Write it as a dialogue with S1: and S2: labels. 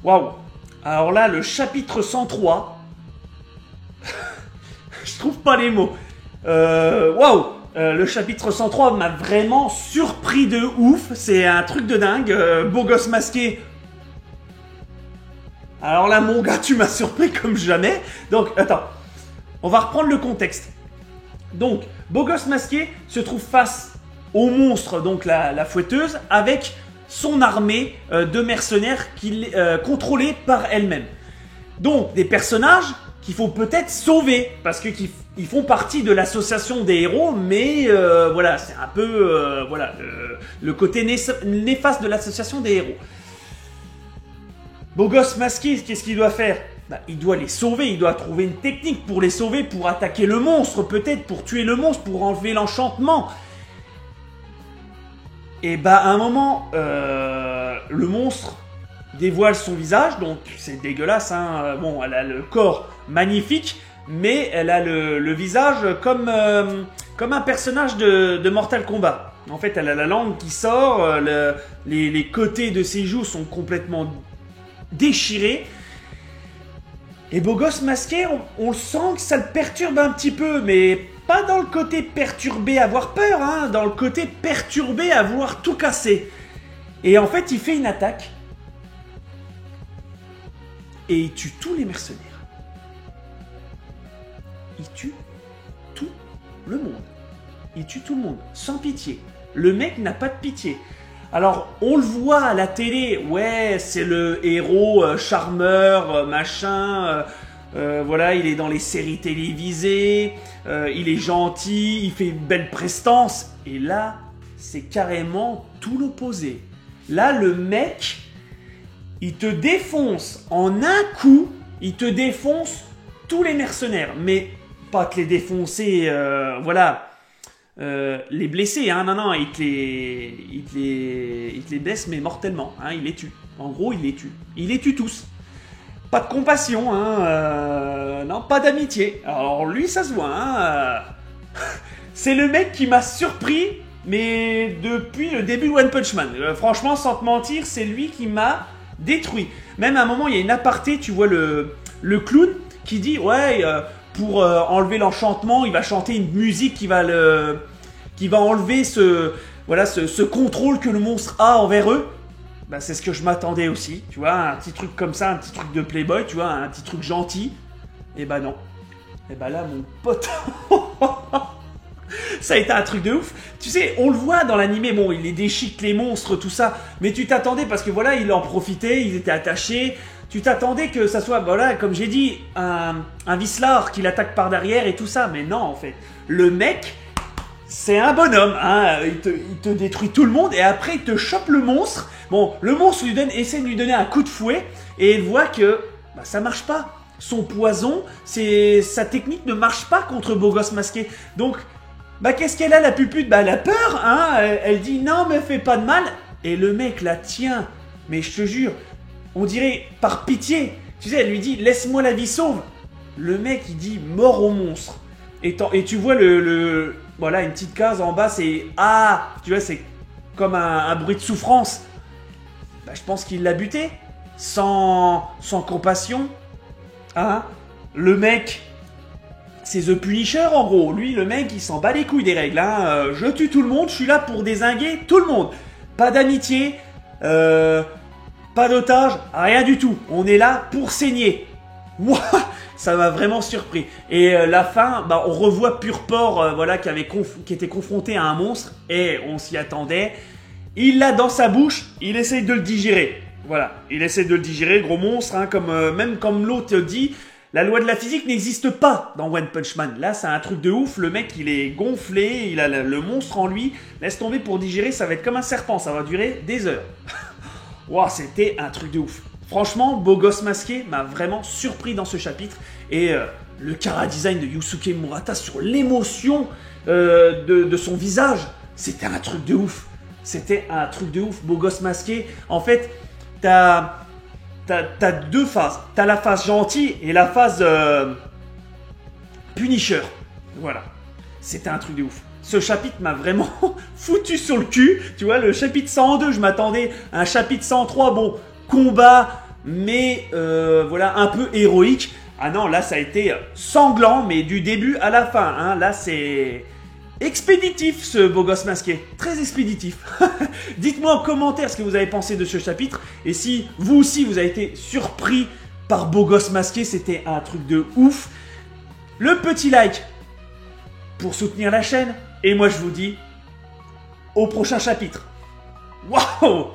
S1: Waouh. Alors là, le chapitre 103, je trouve pas les mots. Waouh. Le chapitre 103 m'a vraiment surpris de ouf. C'est un truc de dingue. Beau gosse masqué. Alors là, mon gars, tu m'as surpris comme jamais. Donc, attends. On va reprendre le contexte. Donc, Beau gosse masqué se trouve face au monstre, donc la fouetteuse, avec son armée de mercenaires contrôlés par elle-même. Donc, des personnages qu'il faut peut-être sauver, parce qu'ils font partie de l'association des héros, mais voilà, c'est un peu voilà, le côté néfaste de l'association des héros. Beau gosse masqué, qu'est-ce qu'il doit faire? Bah, il doit les sauver, il doit trouver une technique pour les sauver, pour attaquer le monstre, peut-être, pour tuer le monstre, pour enlever l'enchantement. Et bah, à un moment, le monstre dévoile son visage, donc c'est dégueulasse, hein. Bon, elle a le corps magnifique, mais elle a le visage comme un personnage de Mortal Kombat. En fait, elle a la langue qui sort, les côtés de ses joues sont complètement déchirés. Et Beau gosse masqué, on le sent que ça le perturbe un petit peu, mais pas dans le côté perturbé, avoir peur, hein, dans le côté perturbé, à vouloir tout casser. Et en fait, il fait une attaque. Et il tue tous les mercenaires. Il tue tout le monde. Il tue tout le monde, sans pitié. Le mec n'a pas de pitié. Alors, on le voit à la télé, ouais, c'est le héros charmeur, machin, voilà, il est dans les séries télévisées, il est gentil, il fait une belle prestance. Et là, c'est carrément tout l'opposé. Là, le mec, il te défonce en un coup, il te défonce tous les mercenaires. Mais pas que les défoncer, voilà... les blessés, hein, non, il te les blesse, mais mortellement, hein, il les tue. En gros, il les tue. Il les tue tous. Pas de compassion, hein, non, pas d'amitié. Alors lui, ça se voit, hein, c'est le mec qui m'a surpris, mais depuis le début de One Punch Man. Franchement, sans te mentir, c'est lui qui m'a détruit. Même à un moment, il y a une aparté, tu vois le clown qui dit, ouais... pour enlever l'enchantement, il va chanter une musique qui va enlever ce contrôle que le monstre a envers eux. Bah, c'est ce que je m'attendais aussi, tu vois, un petit truc comme ça, un petit truc de Playboy, tu vois, un petit truc gentil. Et bah non. Et bah là, mon pote, ça a été un truc de ouf. Tu sais, on le voit dans l'animé, bon, il les déchique, les monstres, tout ça, mais tu t'attendais parce que voilà, il en profitait, ils étaient attachés. Tu t'attendais que ça soit, voilà, comme j'ai dit, un vicelard qui l'attaque par derrière et tout ça. Mais non, en fait. Le mec, c'est un bonhomme. Hein, il te détruit tout le monde et après, il te chope le monstre. Bon, le monstre essaie de lui donner un coup de fouet et il voit que bah, ça marche pas. Son poison, sa technique ne marche pas contre Beau gosse masqué. Donc, bah, qu'est-ce qu'elle a, la pupute? Bah, elle a peur. Hein, elle dit non, mais fais pas de mal. Et le mec la tient. Mais je te jure... On dirait par pitié. Tu sais, elle lui dit « Laisse-moi la vie sauve ». Le mec, il dit « Mort au monstre ». Et tu vois voilà, une petite case en bas, c'est « Ah ». Tu vois, c'est comme un bruit de souffrance. Bah, je pense qu'il l'a buté. Sans compassion. Hein. Le mec, c'est The Punisher en gros. Lui, le mec, il s'en bat les couilles des règles. Hein. Je tue tout le monde, je suis là pour dézinguer tout le monde. Pas d'amitié. Pas d'otage, rien du tout. On est là pour saigner. Moi, ça m'a vraiment surpris. Et la fin, bah, on revoit Purport, voilà, qui était confronté à un monstre. Et on s'y attendait. Il l'a dans sa bouche, il essaye de le digérer. Voilà, il essaie de le digérer, gros monstre, hein, même comme l'autre dit, la loi de la physique n'existe pas dans One Punch Man. Là, c'est un truc de ouf, le mec, il est gonflé, il a le monstre en lui. Laisse tomber pour digérer, ça va être comme un serpent, ça va durer des heures. Wow, c'était un truc de ouf. Franchement, Beau gosse masqué m'a vraiment surpris dans ce chapitre. Et le chara-design de Yusuke Murata sur l'émotion de son visage, c'était un truc de ouf. C'était un truc de ouf. Beau gosse masqué, en fait, t'as deux phases. T'as la phase gentille et la phase Punisher. Voilà. C'était un truc de ouf. Ce chapitre m'a vraiment foutu sur le cul. Tu vois, le chapitre 102, je m'attendais à un chapitre 103. Bon, combat, mais voilà, un peu héroïque. Ah non, là ça a été sanglant, mais du début à la fin. Hein. Là c'est expéditif ce beau gosse masqué, très expéditif. Dites-moi en commentaire ce que vous avez pensé de ce chapitre, et si vous aussi vous avez été surpris par beau gosse masqué, c'était un truc de ouf. Le petit like pour soutenir la chaîne, et moi je vous dis au prochain chapitre. Waouh!